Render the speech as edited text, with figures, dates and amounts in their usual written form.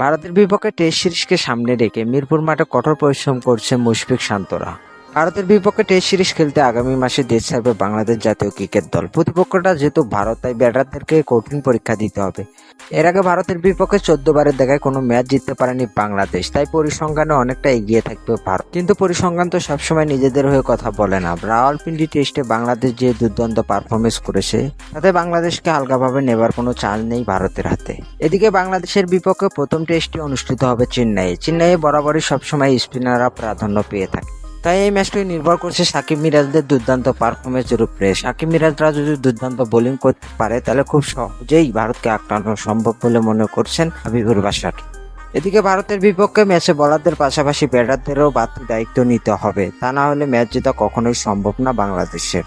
ভারতের বিপক্ষে টেস্ট সিরিজকে সামনে রেখে মিরপুর মাঠে কঠোর পরিশ্রম করছে মুশফিক শান্তরা। ভারতের বিপক্ষে টেস্ট সিরিজ খেলতে আগামী মাসে দেশ ছাড়বে বাংলাদেশ জাতীয় ক্রিকেট দল। প্রতিপক্ষটা যেহেতু ভারত, তাই ব্যাটারদেরকে কঠিন পরীক্ষা দিতে হবে। এর আগে ভারতের বিপক্ষে 14 বারের দেখায় কোনো ম্যাচ জিততে পারেনি বাংলাদেশ, তাই পরিসংখ্যানে অনেকটা এগিয়ে থাকবে ভারত। কিন্তু পরিসংখ্যান তো সবসময় নিজেদের হয়ে কথা বলে না। রাওয়ালপিন্ডি টেস্টে বাংলাদেশ যে দুর্দান্ত পারফরমেন্স করেছে, তাতে বাংলাদেশকে হালকাভাবে নেবার কোনো চান্স নেই ভারতের হাতে। এদিকে বাংলাদেশের বিপক্ষে প্রথম টেস্টটি অনুষ্ঠিত হবে চেন্নাইয়ে বরাবরই সবসময় স্পিনাররা প্রাধান্য পেয়ে থাকে। তাই এই ম্যাচটি নির্ভর করছে সাকিব মিরাজদের দুর্দান্ত পারফরমেন্সের উপরে। সাকিব মিরাজরা যদি দুর্দান্ত বোলিং করতে পারে, তাহলে খুব সহজেই ভারতকে আটকানো সম্ভব বলে মনে করছেন হাবিবুর বাশার। এদিকে ভারতের বিপক্ষে ম্যাচে বোলারদের পাশাপাশি ব্যাটারদেরও বাড়তি দায়িত্ব নিতে হবে, তা না হলে ম্যাচ জেতা কখনোই সম্ভব না বাংলাদেশের।